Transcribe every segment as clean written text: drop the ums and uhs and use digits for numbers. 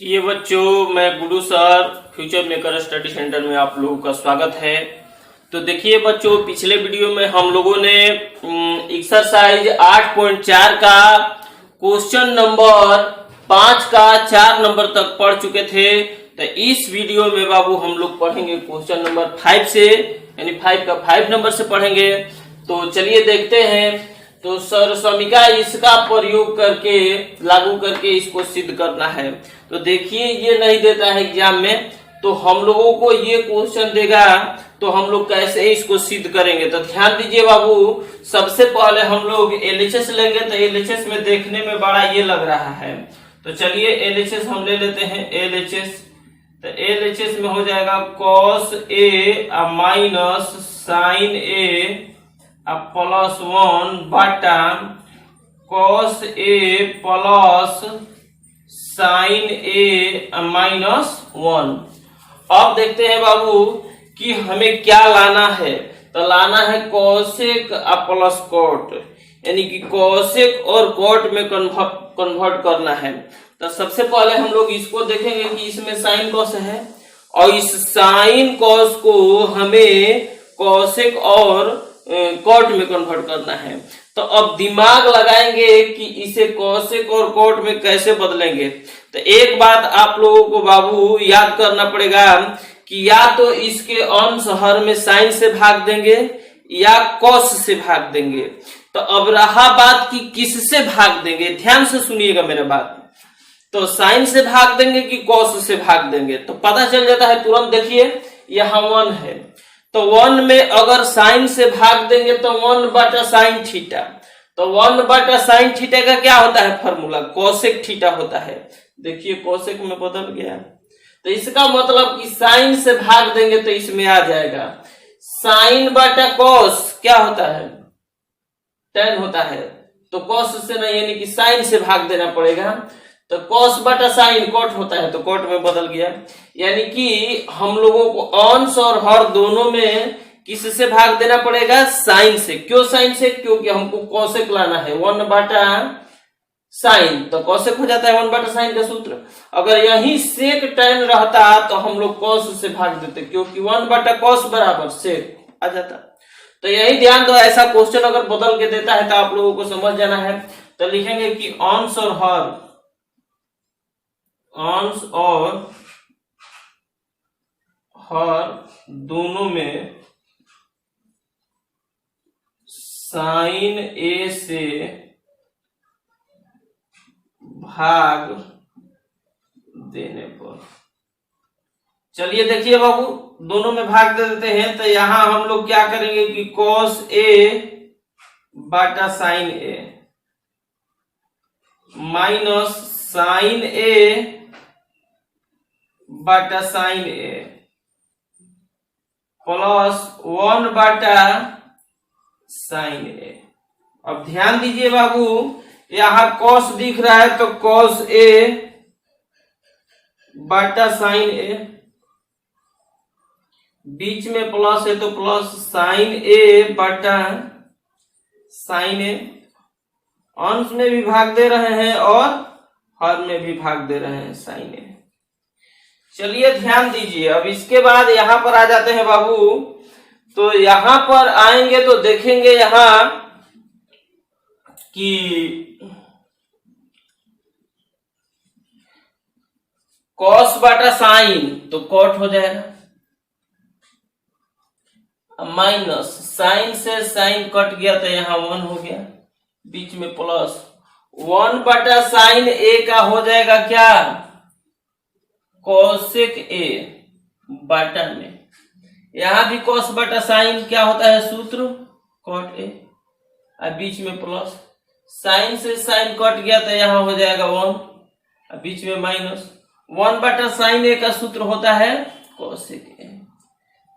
ये बच्चों, मैं गुरु sir future maker study centre में आप लोगों का स्वागत है। तो देखिए बच्चों, पिछले वीडियो में हम लोगों ने एक्सरसाइज 8.4 का क्वेश्चन नंबर 5 का 4 नंबर तक पढ़ चुके थे। तो इस वीडियो में बाबू हम लोग पढ़ेंगे क्वेश्चन नंबर 5 से, यानी 5 का 5 नंबर से पढ़ेंगे। तो चलिए देखते हैं। तो सर्वसमीका इसका प्रयोग करके लागू करके इसको सिद्ध करना है। तो देखिए, ये नहीं देता है एग्जाम में, तो हम लोगों को ये क्वेश्चन देगा तो हम लोग कैसे इसको सिद्ध करेंगे। तो ध्यान दीजिए बाबू, सबसे पहले हम लोग एलएचएस लेंगे। तो एलएचएस में देखने में बड़ा ये लग रहा है, तो चलिए एलएचएस हम ले लेते हैं। एलएचएस, तो एलएचएस में हो जाएगा cos ए माइनस साइन ए प्लस 1 बटा cos ए प्लस साइन ए माइनस 1। अब देखते हैं बाबू कि हमें क्या लाना है। तो लाना है कोसेक प्लस कोट, यानी कि कोसेक और कोट में कन्वर्ट करना है। तो सबसे पहले हम लोग इसको देखेंगे कि इसमें साइन कॉस है, और इस साइन कॉस को हमें कोसेक और कोट में कन्वर्ट करना है। तो अब दिमाग लगाएंगे कि इसे कोसेक और कोट में कैसे बदलेंगे। तो एक बात आप लोगों को बाबू याद करना पड़ेगा कि या तो इसके अंश हर में साइन से भाग देंगे या कॉस से भाग देंगे। तो अब रहा बात कि किससे भाग देंगे, ध्यान से सुनिएगा मेरा बात। तो साइन से भाग देंगे कि कॉस से भाग देंगे, तो पता चल जाता है तुरंत। देखिए यहाँ 1 है, तो 1 में अगर साइन से भाग देंगे तो 1 बटा साइन थीटा। तो 1 बटा साइन थीटा का क्या होता है फॉर्मूला, कोसेक थीटा होता है। देखिए कोसेक में बदल गया, तो इसका मतलब कि साइन से भाग देंगे तो इसमें आ जाएगा साइन बटा कॉस, क्या होता है, tan होता है। तो कॉस से नहीं, यानी कि साइन से भाग देना पड़ेगा। तो कॉस बटा साइन कोट होता है, तो कोट में बदल गया। यानी कि हम लोगों को अंश और हर दोनों में किससे भाग देना पड़ेगा, साइन से। क्यों साइन से, क्योंकि हमको कोसेक लाना है 1 बटा साइन, तो कोसेक हो जाता है 1 बटा साइन का सूत्र। अगर यही सेक tan रहता तो हम लोग कॉस से भाग देते, क्योंकि 1 बटा कॉस बराबर सेक आ जाता। तो यही ध्यान दो, ऐसा क्वेश्चन अगर बदल के देता है तो आप लोगों को समझ जाना है। तो लिखेंगे कि अंश और हर दोनों में साइन ए से भाग देने पर, चलिए देखिए बाबू, दोनों में भाग दे देते हैं। तो यहां हम लोग क्या करेंगे कि cos ए बटा साइन ए माइनस साइन ए बटा साइन ए प्लस 1 बटा साइन ए। अब ध्यान दीजिए बाबू, यहां cos दिख रहा है, तो cos ए बटा साइन ए, बीच में प्लस है तो प्लस साइन ए बटा साइन ए। अंश में भी भाग दे रहे हैं और हर में भी भाग दे रहे हैं साइन ए। चलिए ध्यान दीजिए। अब इसके बाद यहां पर आ जाते हैं बाबू। तो यहां पर आएंगे तो देखेंगे यहां कि कॉस बटा साइन, तो कोट हो जाएगा, माइनस साइन से साइन कट गया तो यहां 1 हो गया, बीच में प्लस 1 बटा साइन ए का हो जाएगा क्या, कोसेक ए बटा में, यहां भी कॉस बटा साइन क्या होता है सूत्र, कॉट ए, और बीच में प्लस साइन से साइन कट गया तो यहां हो जाएगा 1, और बीच में माइनस 1 बटा साइन ए का सूत्र होता है कोसेक ए।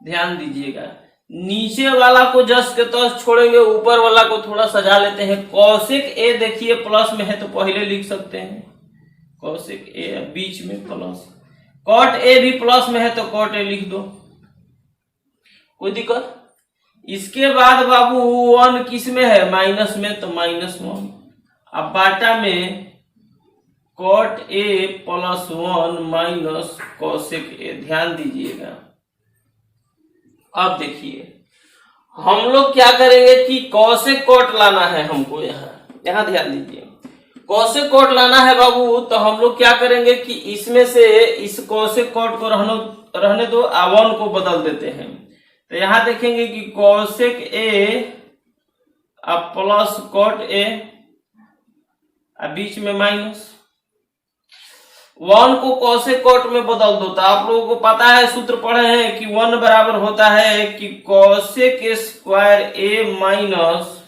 ध्यान दीजिएगा, नीचे वाला को जस के तस छोड़ेंगे, ऊपर वाला को थोड़ा सजा लेते हैं। कोसेक ए देखिए प्लस में है तो पहले लिख सकते हैं कोसेक ए, बीच में प्लस, कॉट ए भी प्लस में है तो कॉट ए लिख दो, कोई दिक्कत। इसके बाद बाबू 1 किस में है, माइनस में, तो -1, अब बाटा में cot A plus 1 minus cosec A. ध्यान दीजिएगा, अब देखिए हम लोग क्या करेंगे कि कॉसेक कॉट लाना है हमको। यहाँ ध्यान दीजिए, कॉसेक कॉट लाना है बाबू। तो हम लोग क्या करेंगे कि इसमें से इस कॉसेक कॉट को रहने दो, 1 को बदल देते हैं। तो यहां देखेंगे कि कॉसेक ए अब प्लस कॉट ए, अब बीच में माइनस 1 को कॉसेक कॉट में बदल दो। तो आप लोगों को पता है, सूत्र पढ़े हैं कि 1 बराबर होता है कि cosec square A minus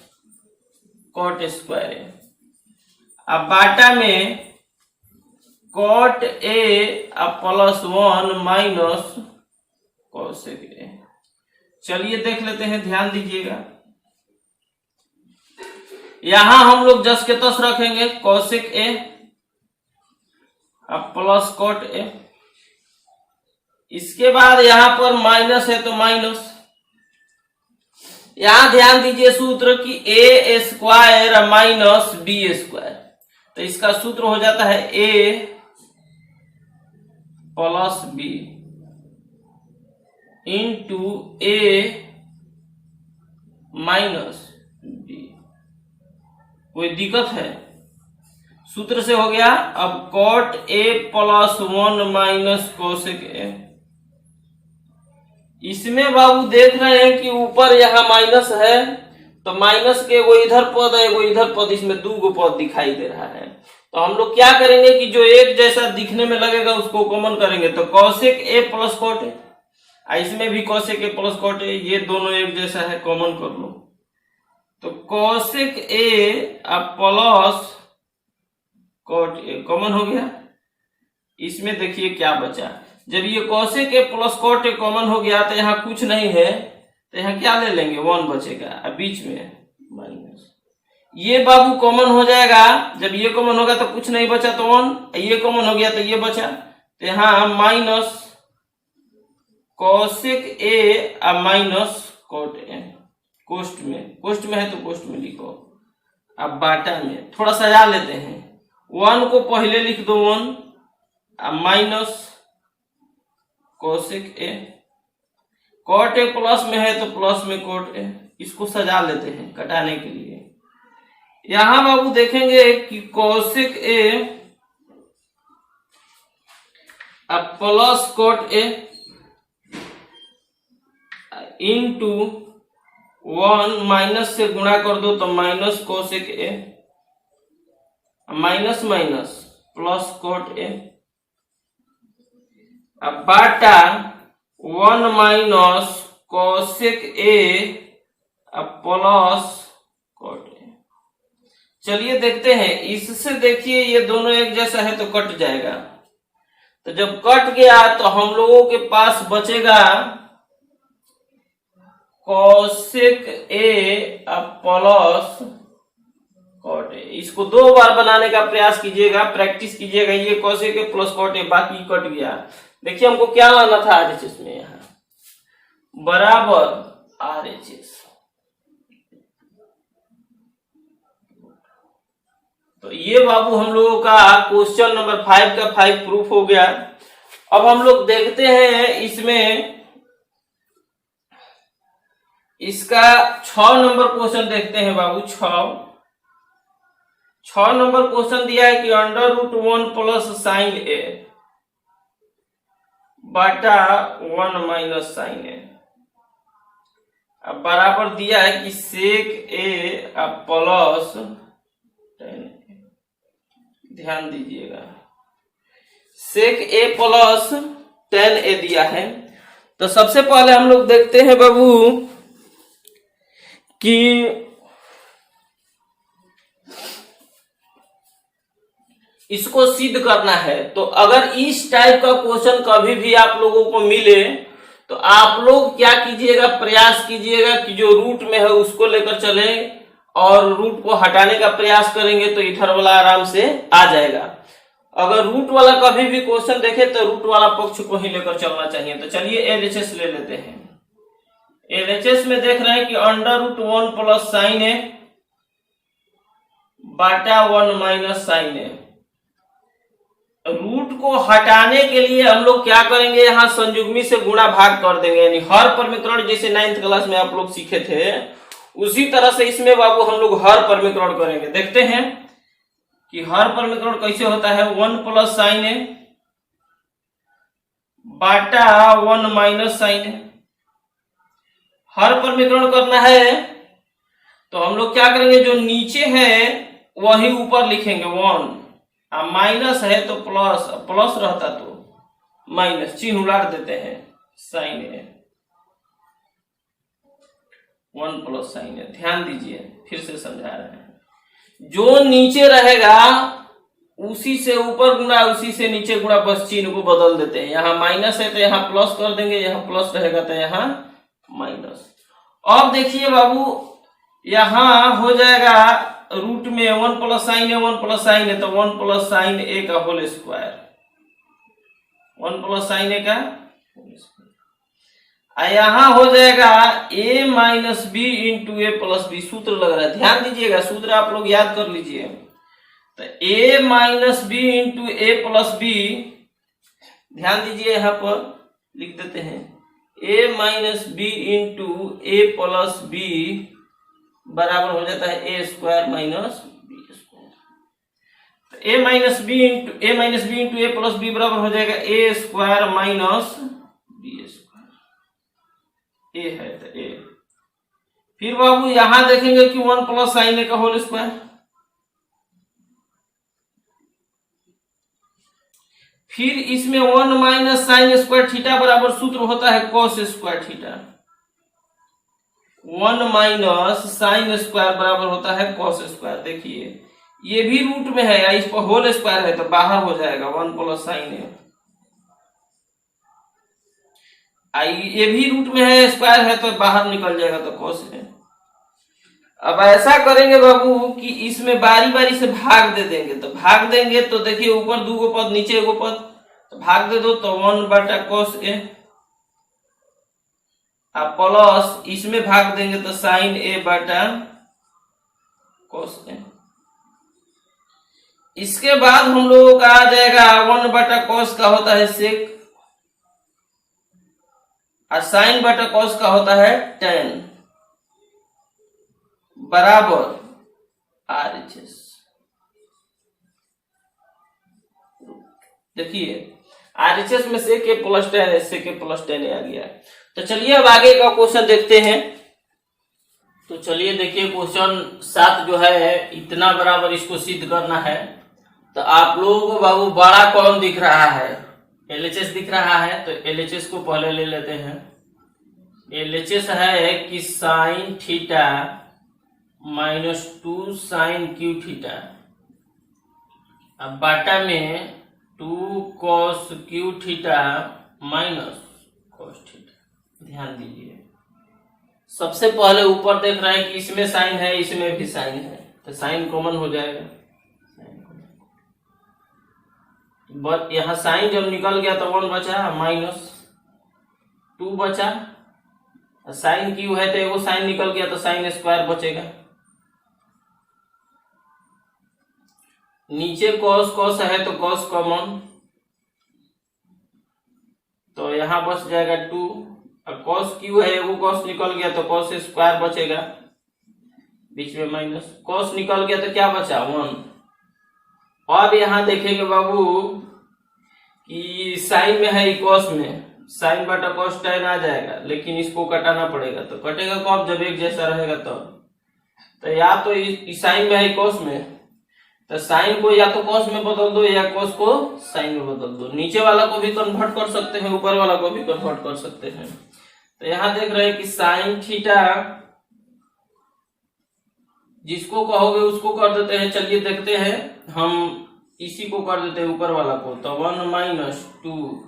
cot square A. अब बाटा में कॉट ए अब प्लस 1 माइनस कॉसेक ए। चलिए देख लेते हैं, ध्यान दीजिएगा। यहां हम लोग जस के तस रखेंगे कॉसेक ए अब प्लस कॉट ए। इसके बाद यहां पर माइनस है तो माइनस। यहां ध्यान दीजिए सूत्र कि A square minus B square. तो इसका सूत्र हो जाता है A plus B into A minus B. कोई दिक्कत है? सूत्र से हो गया। अब cot A plus 1 minus cosec A. इसमें बाबू देख रहे हैं कि ऊपर यहां माइनस है, तो माइनस के एगो इधर पद है एगो इधर पद, इसमें 2 पद दिखाई दे रहा है। तो हम लोग क्या करेंगे कि जो एक जैसा दिखने में लगेगा उसको कॉमन करेंगे। तो cosec A plus cot A, इसमें भी cosec A plus cot A, ये दोनों एक जैसा है, कॉमन कर लो। तो कॉसेक ए अब प्लस कॉट ए कॉमन हो गया। इसमें देखिए क्या बचा। जब ये cosec A plus cot A common हो गया तो यहाँ कुछ नहीं है, तो यहाँ क्या ले लेंगे, 1 बचेगा। अब बीच में माइनस, ये बाबू कॉमन हो जाएगा। जब ये कॉमन होगा तो कुछ नहीं बचा, तो 1, ये कॉमन हो गया तो ये बचा। तो यहाँ माइनस कॉसेक ए अब माइनस कॉट ए। कोष्ठ में है तो कोष्ठ में लिखो। अब बाटा में थोड़ा सजा लेते हैं। 1 को पहले लिख दो 1, अब minus cosec A. Cot A plus में है तो प्लस में कॉट ए। इसको सजा लेते हैं कटाने के लिए। यहां बाबू देखेंगे कि कोसेक ए अब plus cot A into 1 minus से गुणा कर दो तो minus cosec A, minus minus plus cot A. अब बाटा 1 माइनस कोसेक ए अब प्लस कॉट ए। चलिए देखते हैं, इससे देखिए ये दोनों एक जैसा है तो कट जाएगा। तो जब कट गया तो हम लोगों के पास बचेगा कोसेक ए अब प्लस कॉट ए। इसको 2 बार बनाने का प्रयास कीजिएगा, प्रैक्टिस कीजिएगा। ये cosec A plus cot A, बाकी कट गया। देखिए हमको क्या लाना था आरएचएस में, यहां बराबर आरएचएस। तो ये बाबू हम लोगों का क्वेश्चन नंबर 5 का 5 प्रूफ हो गया। अब हम लोग देखते हैं इसमें इसका 6 नंबर क्वेश्चन देखते हैं बाबू। 6 नंबर क्वेश्चन दिया है कि √1 प्लस साइन ए बटा 1 माइनस साइन ए। अब बराबर दिया है कि सेक ए अब प्लस 10 ए। ध्यान दीजिएगा, सेक ए प्लस 10 ए दिया है। तो सबसे पहले हम लोग देखते हैं बाबू कि इसको सिद्ध करना है। तो अगर इस टाइप का क्वेश्चन कभी भी आप लोगों को मिले तो आप लोग क्या कीजिएगा, प्रयास कीजिएगा कि जो रूट में है उसको लेकर चले और रूट को हटाने का प्रयास करेंगे तो इधर वाला आराम से आ जाएगा। अगर रूट वाला कभी भी क्वेश्चन देखे तो रूट वाला पक्ष को ही लेकर चलना चाहिए। तो चलिए एलएचएस ले लेते हैं। एलएचएस में देख रहे हैं कि √1 प्लस साइन ए बटा 1 माइनस साइन ए। रूट को हटाने के लिए हम लोग क्या करेंगे, यहाँ संयुग्मी से गुणा भाग कर देंगे, यानी हर परमीकरण जैसे 9th क्लास में आप लोग सीखे थे उसी तरह से इसमें बाबू हम लोग हर परमीकरण करेंगे। देखते हैं कि हर परमीकरण कैसे होता है। 1 प्लस साइन ए बाटा 1 माइनस साइन ए। हर परमीकरण करना है तो हम लोग क्या करेंगे, जो नीचे है वही ऊपर लिखेंगे 1, माइनस है तो प्लस, प्लस रहता तो माइनस, चिन्ह उलाट देते हैं, साइन ए 1 प्लस साइन ए। ध्यान दीजिए, फिर से समझा रहे हैं, जो नीचे रहेगा उसी से ऊपर गुणा, उसी से नीचे गुणा, बस चिन्ह को बदल देते हैं। यहाँ माइनस है तो यहाँ प्लस कर देंगे, यहाँ प्लस रहेगा तो यहाँ माइनस। अब देखिए बाबू, यहाँ हो जाएगा रूट में 1 प्लस साइन है, 1 प्लस साइन है तो 1 प्लस साइन ए का whole square, 1 plus sine A का होल स्क्वायर। यहाँ हो जाएगा a minus B into A plus B. सूत्र लग रहा है, ध्यान दीजिएगा, सूत्र आप लोग याद कर लीजिए। तो a minus B into A plus B, ध्यान दीजिए, यहाँ पर लिख देते हैं a minus B into A plus B बराबर हो जाता है A square minus B square. तो A minus B into A plus B बराबर हो जाएगा A square minus B square. A है तो ए। फिर बाबू यहां देखेंगे कि 1 प्लस साइन ए का होल स्क्वायर, फिर इसमें 1 माइनस साइन स्क्वायर थीटा बराबर सूत्र होता है cos square theta. 1 minus sine square बराबर होता है कॉस स्क्वायर। देखिए ये भी रूट में है, इस पर होल स्क्वायर है तो बाहर हो जाएगा 1 प्लस साइन ए। ये भी रूट में है, स्क्वायर है तो बाहर निकल जाएगा तो कॉस है। अब ऐसा करेंगे बाबू कि इसमें बारी बारी से भाग दे देंगे। तो भाग देंगे तो देखिए ऊपर 2 गो पद, नीचे 1 गो पद, तो भाग दे दो तो 1 बटा कॉस ए, प्लस इसमें भाग देंगे तो साइन ए बटा कॉस ए। इसके बाद हम लोगों का आ जाएगा 1 बटा कॉस का होता है सेक, और साइन बटा कॉस का होता है टेन बराबर RHS। देखिए RHS में सेक ए प्लस टेन है, सेक ए प्लस टेन आ गया। तो चलिए अब आगे का क्वेश्चन देखते हैं। तो चलिए देखिए क्वेश्चन 7 जो है इतना बराबर इसको सिद्ध करना है। तो आप लोगों को बाबू बड़ा कौन दिख रहा है, LHS दिख रहा है, तो LHS को पहले ले लेते हैं। LHS है कि sine theta minus 2 sine cube theta, अब बाटा में 2 cos cube theta minus cos theta. ध्यान दीजिए, सबसे पहले ऊपर देख रहे हैं कि इसमें साइन है, इसमें भी साइन है, तो साइन कॉमन हो जाएगा। बट यहां साइन जब निकल गया तो 1 बचा, माइनस 2 बचा, साइन क्यू है तो एगो साइन निकल गया तो साइन स्क्वायर बचेगा। नीचे कॉस कॉस है तो कॉस कॉमन, तो यहां बच जाएगा 2, और कॉस क्यू है एगो कॉस निकल गया तो कॉस स्क्वायर बचेगा, बीच में माइनस, कॉस निकल गया तो क्या बचा 1। अब यहां देखेंगे बाबू कि साइन में है कॉस में, साइन बटा कॉस टेन आ जाएगा, लेकिन इसको कटाना पड़ेगा। तो कटेगा कब, जब एक जैसा रहेगा तब। तो या तो साइन में है कॉस में, तो साइन को या तो कॉस में बदल दो या कॉस को साइन में बदल दो। नीचे वाला को भी कन्वर्ट कर सकते हैं, ऊपर वाला को भी कन्वर्ट कर सकते हैं। तो यहां देख रहे हैं कि साइन थीटा जिसको कहोगे उसको कर देते हैं। चलिए देखते हैं, हम इसी को कर देते हैं ऊपर वाला को, तो 1 माइनस 2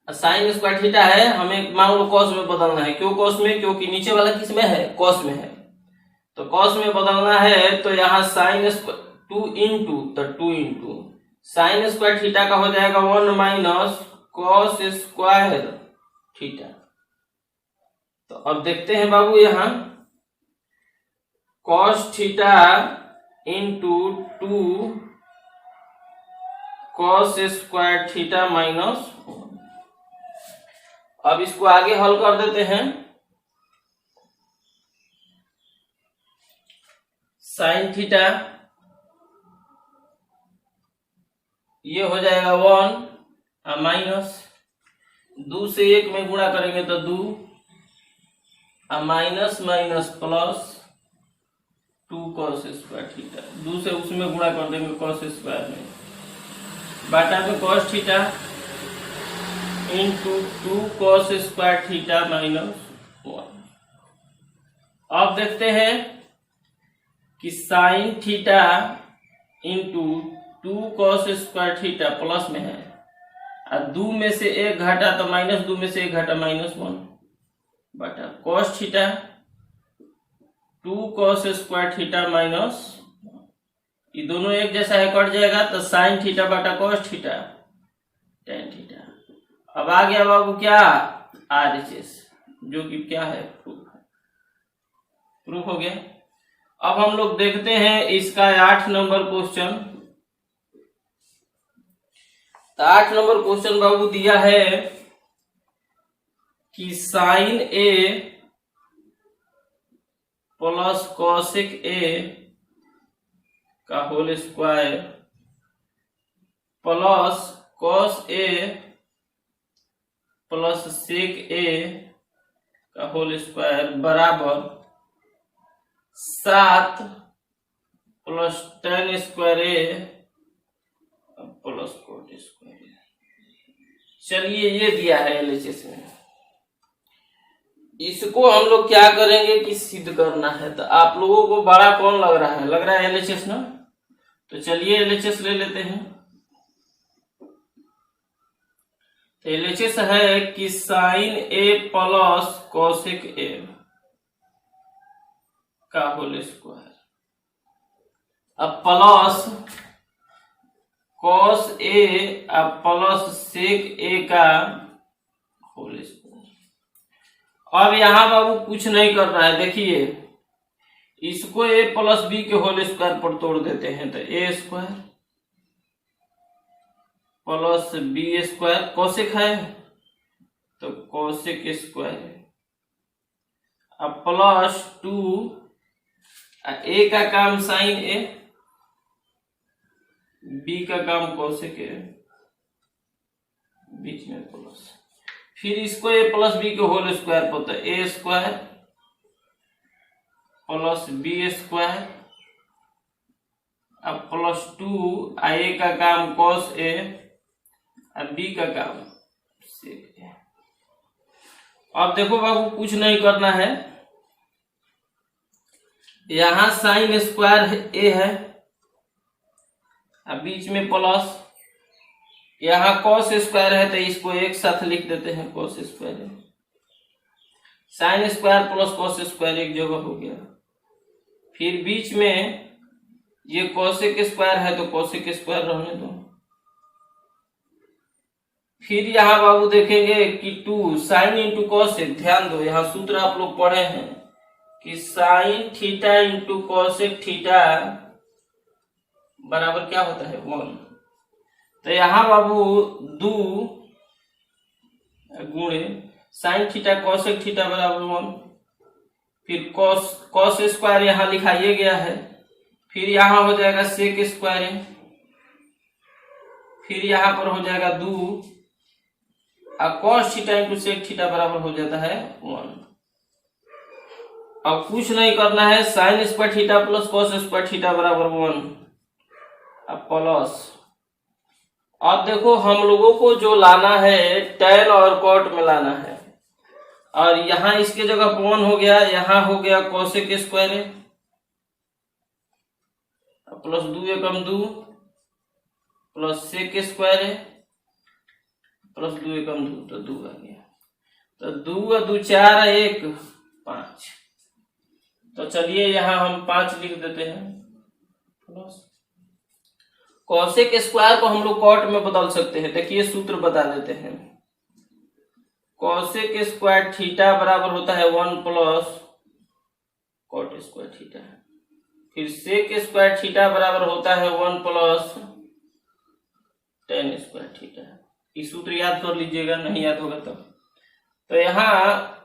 साइन स्क्वायर थीटा है, हमें मान लो कॉस में बदलना है। क्यों कॉस में, क्योंकि नीचे वाला किस में है, कॉस में है, तो कॉस में बदलना है। तो यहाँ साइन 2 इंटू, तो 2 इंटू साइन स्क्वायर थीटा का हो जाएगा 1 माइनस कॉस स्क्वायर थीटा। तो अब देखते हैं बाबू, यहाँ cos theta into 2 cos square theta minus 1। अब इसको आगे हल कर देते हैं। साइन थीटा ये हो जाएगा 1 माइनस 2 से 1 में गुणा करेंगे तो 2 minus minus plus 2 cos square theta. 2 से उसमें गुणा कर देंगे cos स्क्वायर में, बाटा में cos theta into 2 cos square theta minus 1। अब देखते हैं कि sine theta into 2 cos square theta plus में है और 2 में से 1 घटा तो माइनस 2 में से 1 घटा माइनस 1 बटा cos theta 2 cos square theta minus, ये दोनों एक जैसा है कट जाएगा तो साइन थीटा बटा cos थीटा tan थीटा। अब आ गया बाबू क्या RHS, जो कि क्या है प्रूफ हो गया। अब हम लोग देखते हैं इसका 8 नंबर क्वेश्चन। तो 8 नंबर क्वेश्चन बाबू दिया है कि sine A plus cosec A का whole square plus cos A plus sec A का होल स्क्वायर बराबर 7 plus tan square A plus cot square. चलिए ये दिया है LHS में, इसको हम लोग क्या करेंगे कि सिद्ध करना है। तो आप लोगों को बड़ा कौन लग रहा है? लग रहा है LHS ना। तो चलिए LHS ले लेते हैं। तो LHS है कि sine A plus cosec A का होल स्क्वायर अब प्लस कॉस A अब प्लस सेक A का होल स्क्वायर। अब यहां बाबू कुछ नहीं करना है, देखिए इसको A प्लस बी के होल स्क्वायर पर तोड़ देते हैं तो A square plus B square, cosec है तो कोसेक स्क्वायर अब प्लस 2 A का काम साइन A, B का काम कोसेक A, बीच में प्लस, फिर इसको A प्लस बी के होल स्क्वायर पर तो A square plus B square अब प्लस 2 A का काम cos A अब B का काम sec A। अब देखो बाबू कुछ नहीं करना है, यहां साइन स्क्वायर A है अब बीच में प्लस, यहाँ cos स्क्वायर है तो इसको एक साथ लिख देते हैं cos स्क्वायर है, sine square plus cos square एक जगह हो गया, फिर बीच में ये कोसेक स्क्वायर है तो कोसेक स्क्वायर रहने दो। फिर यहाँ बाबू देखेंगे कि 2 साइन इंटू कोसेक, ध्यान दो यहाँ सूत्र आप लोग पढ़े हैं कि sine theta into cosec theta बराबर क्या होता है 1। तो यहाँ बाबू 2 गुणे साइन थीटा कोसेक थीटा बराबर 1, फिर कॉस स्क्वायर यहाँ लिखाइए गया है, फिर यहाँ हो जाएगा सेक स्क्वायर, फिर यहाँ पर हो जाएगा 2 और cos theta into sec theta बराबर हो जाता है 1। अब कुछ नहीं करना है, sine square theta plus cos square theta बराबर 1 अब प्लस, अब देखो हम लोगों को जो लाना है टैन और कॉट में लाना है, और यहाँ इसके जगह 1 हो गया, यहाँ हो गया कोसेक स्क्वायर प्लस 2 एकम 2 प्लस सेक स्क्वायर प्लस 2 एकम 2 तो 2 आ गया, तो 2 और 2 4 1 5। तो चलिए यहाँ हम 5 लिख देते हैं प्लस कोसेक स्क्वायर को हम लोग कॉट में बदल सकते हैं। देखिए सूत्र बता देते हैं, कोसेक स्क्वायर थीटा बराबर होता है 1 प्लस कॉट स्क्वायर थीटा। फिर सेक स्क्वायर थीटा बराबर होता है 1 प्लस टेन स्क्वायर थीटा। इस सूत्र याद कर लीजिएगा, नहीं याद होगा तो यहाँ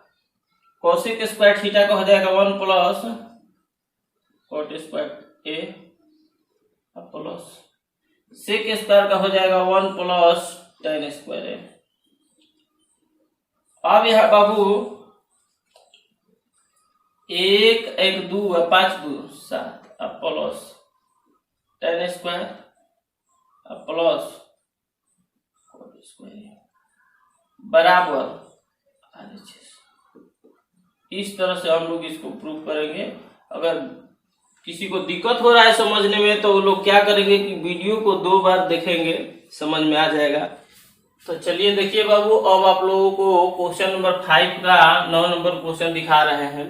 कोसेक स्क्वायर थीटा का हो जाएगा 1 प्लस कॉट स्क्वायर ए प्लस सेक स्क्वायर का हो जाएगा 1 प्लस टेन स्क्वायर ए। अब यहाँ बाबू 1 1 2 5 2 7 plus tan square plus cot square बराबर इस तरह से हम लोग इसको प्रूव करेंगे। अगर किसी को दिक्कत हो रहा है समझने में तो वो लोग क्या करेंगे कि वीडियो को 2 बार देखेंगे, समझ में आ जाएगा। तो चलिए देखिए बाबू, अब आप लोगों को क्वेश्चन नंबर 5 का 9 नंबर क्वेश्चन दिखा रहे हैं।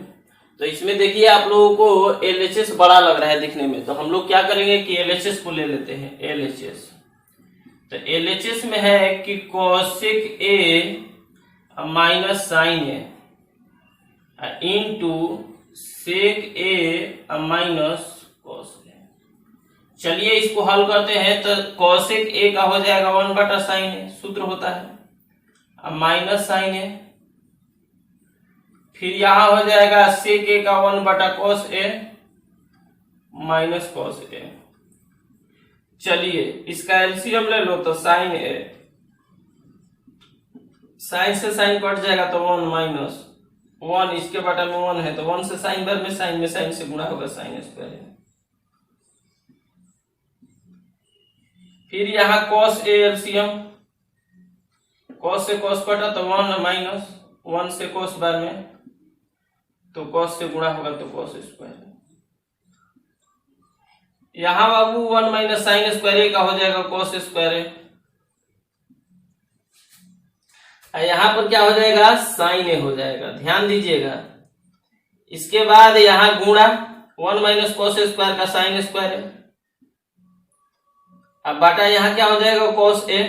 तो इसमें देखिए आप लोगों को LHS बड़ा लग रहा है दिखने में, तो हम लोग क्या करेंगे कि LHS को ले लेते हैं। LHS तो LHS में है कि cosec A minus sine A into sec A minus cos A. चलिए इसको हल करते हैं। तो कोसेक ए का हो जाएगा 1 बटा साइन ए, सूत्र होता है, माइनस साइन ए। फिर यहां हो जाएगा सेक ए का 1 बटा cos A minus cos A. चलिए इसका एलसीएम ले लो, तो साइन ए, साइन से साइन कट जाएगा तो 1 माइनस 1, इसके बटा में 1 है तो 1 से साइन बार में साइन से गुणा होगा साइन स्क्वायर। फिर यहाँ cos a एलसीएम, cos से cos कटा तो 1 माइनस 1 से cos बार में तो cos से गुणा होगा तो cos स्क्वायर। यहाँ बाबू 1 माइनस साइन स्क्वायर का हो जाएगा cos स्क्वायर, यहाँ पर क्या हो जाएगा साइन ए हो जाएगा, ध्यान दीजिएगा। इसके बाद यहाँ गुणा 1 माइनस कॉस स्क्वायर का साइन स्क्वायर है, अब बाटा यहाँ क्या हो जाएगा कॉस ए।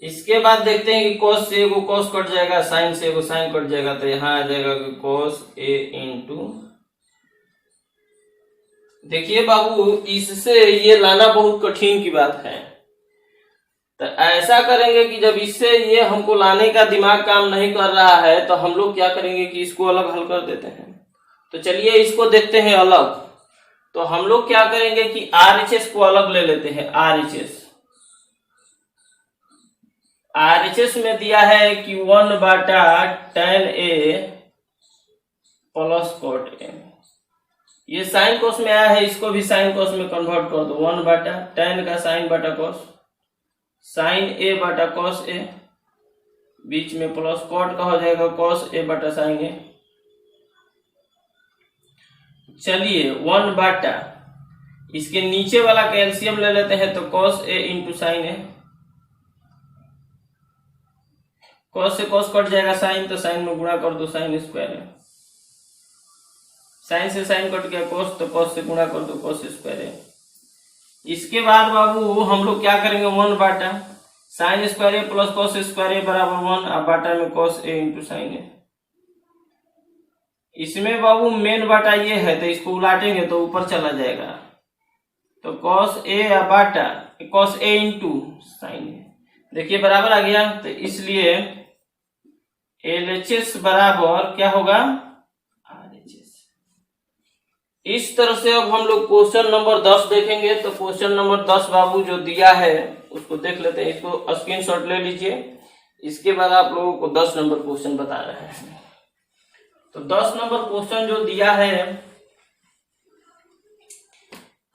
इसके बाद देखते हैं कि कॉस से एगो कॉस कट जाएगा, साइन से एगो साइन कट जाएगा, तो यहाँ आ जाएगा कॉस ए इंटू। देखिए बाबू इससे ये लाना बहुत कठिन की बात है, तो ऐसा करेंगे कि जब इससे ये हमको लाने का दिमाग काम नहीं कर रहा है तो हम लोग क्या करेंगे कि इसको अलग हल कर देते हैं। तो चलिए इसको देखते हैं अलग। तो हम लोग क्या करेंगे कि RHS को अलग ले लेते हैं। RHS में दिया है कि 1 बटा tan A plus cot A. ये साइन कोस में आया है, इसको भी साइन कोस में कन्वर्ट कर दो। 1 बटा tan का साइन बटा कोस, साइन ए बटा कॉस ए, बीच में प्लस कॉट का हो जाएगा कॉस ए बटा साइन ए। चलिए 1 बटा इसके नीचे वाला कैल्शियम ले लेते हैं, तो cos A into sine A. Cos से कॉस कट जाएगा साइन, तो साइन में गुणा कर दो साइन स्क्वायर। साइन से साइन कट गया कॉस, तो कॉस से गुणा कर दो कॉस स्क्वायर। इसके बाद बाबू हम लोग क्या करेंगे 1 बाटा साइन स्क्वायर ए प्लस कॉस स्क्वायर ए बराबर 1, अब बाटा में कॉस ए इंटू साइन ए। इसमें बाबू मेन बाटा ये है तो इसको उलाटेंगे तो ऊपर चला जाएगा, तो कॉस ए या बाटा कॉस ए इंटू साइन ए। देखिए बराबर आ गया, तो इसलिए LHS बराबर क्या होगा RHS। इस तरह से अब हम लोग क्वेश्चन नंबर 10 देखेंगे। तो क्वेश्चन नंबर 10 बाबू जो दिया है उसको देख लेते हैं, इसको स्क्रीनशॉट ले लीजिए। इसके बाद आप लोगों को 10 नंबर क्वेश्चन बता रहे हैं। तो 10 नंबर क्वेश्चन जो दिया है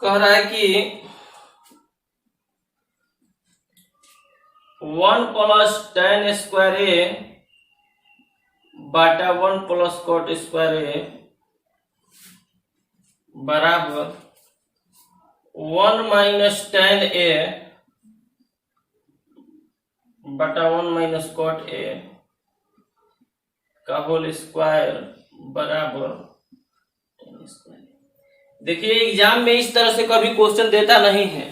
कह रहा है कि 1 प्लस tan स्क्वायर ए बटा 1 प्लस कॉट स्क्वायर ए बराबर 1 माइनस tan ए बटा 1 माइनस कॉट ए का होल स्क्वायर बराबर tan स्क्वायर। देखिए एग्जाम में इस तरह से कभी क्वेश्चन देता नहीं है,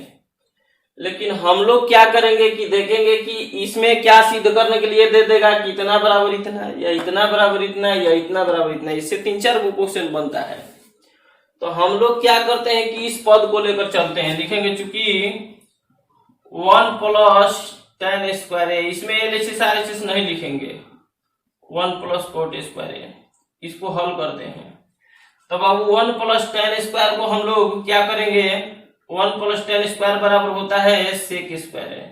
लेकिन हम लोग क्या करेंगे कि देखेंगे कि इसमें क्या सिद्ध करने के लिए दे देगा कि इतना बराबर इतना या इतना बराबर इतना या इतना बराबर इतना। इससे 3-4 वो क्वेश्चन बनता है। तो हम लोग क्या करते हैं कि इस पद को लेकर चलते हैं, लिखेंगे चूंकि 1 प्लस tan स्क्वायर ए, इसमें LHS RHS नहीं लिखेंगे, 1 प्लस cot स्क्वायर ए, इसको हल करते हैं। तब अब 1 प्लस tan स्क्वायर को हम लोग क्या करेंगे, 1 प्लस tan स्क्वायर बराबर होता है sec स्क्वायर है,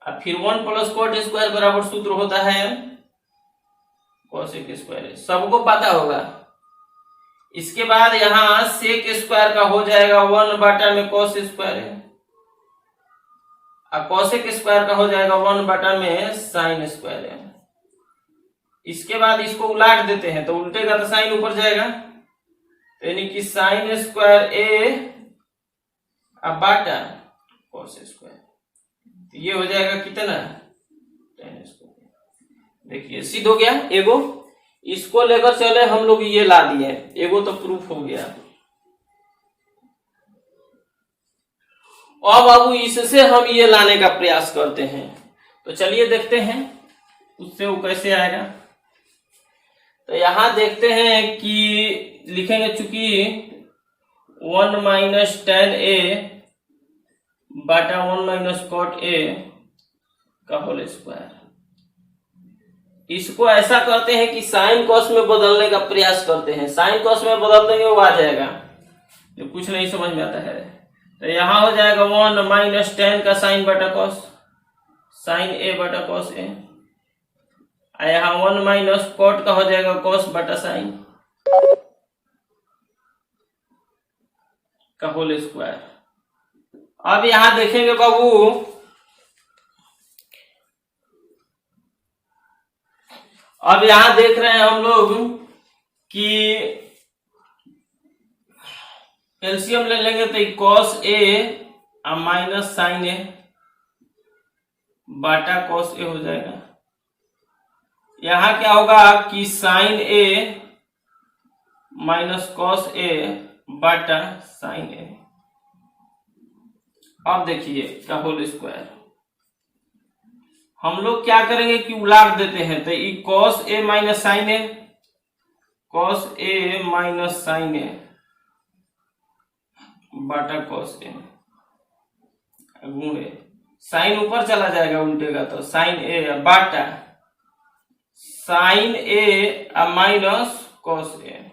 और फिर 1 प्लस cot स्क्वायर बराबर सूत्र होता है cosec स्क्वायर है, सबको पता होगा। इसके बाद यहाँ sec स्क्वायर का हो जाएगा 1 बटा में cos स्क्वायर है, और cosec स्क्वायर का हो जाएगा 1 बटा में sin स्क्वायर है। इसके बाद इसको उलाट देते हैं तो उल्टेगा तो साइन ऊपर जाएगा, तो यानी कि sin स्क्वायर ए बटा cos स्क्वायर, ये हो जाएगा कितना, tan स्क्वायर। देखिए सिद्ध हो गया एगो, इसको लेकर चले हम लोग, ये ला दिए, एगो तो प्रूफ हो गया। अब बाबू इससे हम ये लाने का प्रयास करते हैं, तो चलिए देखते हैं उससे वो कैसे आएगा। तो यहां देखते हैं कि लिखेंगे चूंकि 1 माइनस tan ए बटा 1 माइनस cot ए का होल स्क्वायर। इसको ऐसा करते हैं कि साइन कॉस में बदलने का प्रयास करते हैं, साइन कॉस में बदल देंगे वो आ जाएगा, जो कुछ नहीं समझ में आता है। तो यहां हो जाएगा 1 माइनस tan का साइन बटा कॉस, साइन ए बटा कॉस ए, यहाँ 1 माइनस cot का हो जाएगा cos बटा साइन का होल स्क्वायर। अब यहां देखेंगे बाबू, अब यहां देख रहे हैं हम लोग कि एलसीएम ले लेंगे तो cos ए माइनस साइन ए बटा cos ए हो जाएगा। यहां क्या होगा कि साइन ए माइनस cos ए बटा साइन ए। अब देखिए का होल स्क्वायर, हम लोग क्या करेंगे कि उलाट देते हैं, तो ये cos ए माइनस साइन ए, cos ए माइनस साइन ए बटा cos ए गुणे, साइन ऊपर चला जाएगा उल्टेगा तो साइन ए बटा साइन ए माइनस cos ए,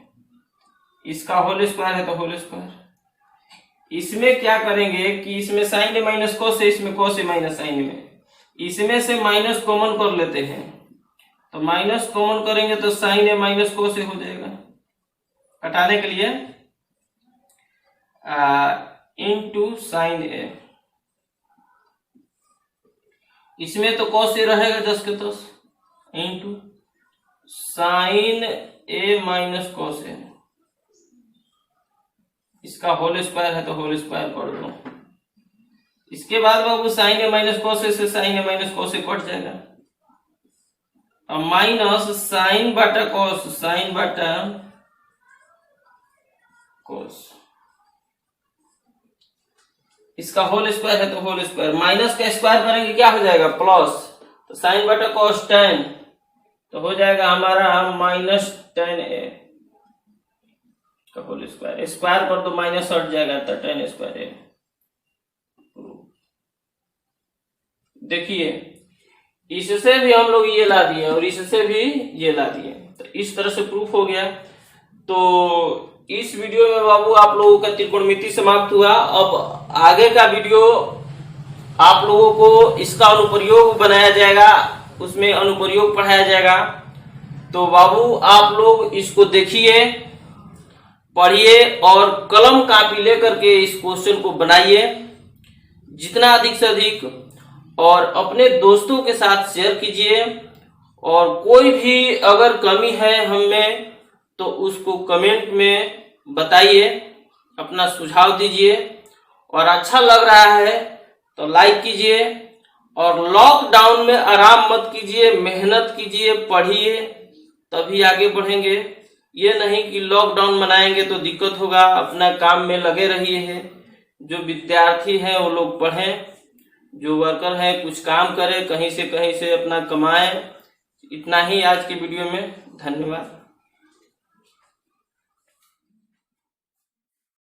इसका होल स्क्वायर है तो होल स्क्वायर। इसमें क्या करेंगे कि इसमें साइन ए माइनस cos ए, इसमें cos ए माइनस साइन ए, इसमें से माइनस कॉमन कर लेते हैं, तो माइनस कॉमन करेंगे तो साइन ए माइनस cos ए हो जाएगा, हटाने के लिए इनटू साइन ए, इसमें तो cos ए रहेगा 10 के 10 इनटू साइन ए माइनस cos ए, इसका होल स्क्वायर है तो होल स्क्वायर कर दो। इसके बाद बाबू साइन ए माइनस cos ए से साइन ए माइनस cos ए कट जाएगा, अब माइनस साइन बटा cos, साइन बटा cos, इसका होल स्क्वायर है तो होल स्क्वायर, माइनस का स्क्वायर करेंगे क्या हो जाएगा प्लस, तो साइन बटा cos tan, तो हो जाएगा हमारा माइनस tan ए का होल स्क्वायर, स्क्वायर पर तो माइनस हट जाएगा तो tan स्क्वायर ए। देखिए इससे भी हम लोग ये ला दिए और इससे भी ये ला दिए, तो इस तरह से प्रूफ हो गया। तो इस वीडियो में बाबू आप लोगों का त्रिकोणमिति समाप्त हुआ। अब आगे का वीडियो आप लोगों को इसका अनुप्रयोग बनाया जाएगा, उसमें अनुप्रयोग पढ़ाया जाएगा। तो बाबू आप लोग इसको देखिए, पढ़िए और कलम कापी लेकर के इस क्वेश्चन को बनाइए जितना अधिक से अधिक, और अपने दोस्तों के साथ शेयर कीजिए। और कोई भी अगर कमी है हम में तो उसको कमेंट में बताइए, अपना सुझाव दीजिए। और अच्छा लग रहा है तो लाइक कीजिए। और लॉकडाउन में आराम मत कीजिए, मेहनत कीजिए, पढ़िए, तभी आगे बढ़ेंगे। ये नहीं कि लॉकडाउन मनाएंगे तो दिक्कत होगा, अपना काम में लगे रहिए हैं। जो विद्यार्थी हैं वो लोग पढ़ें, जो वर्कर है कुछ काम करे, कहीं से अपना कमाएं। इतना ही आज के वीडियो में, धन्यवाद।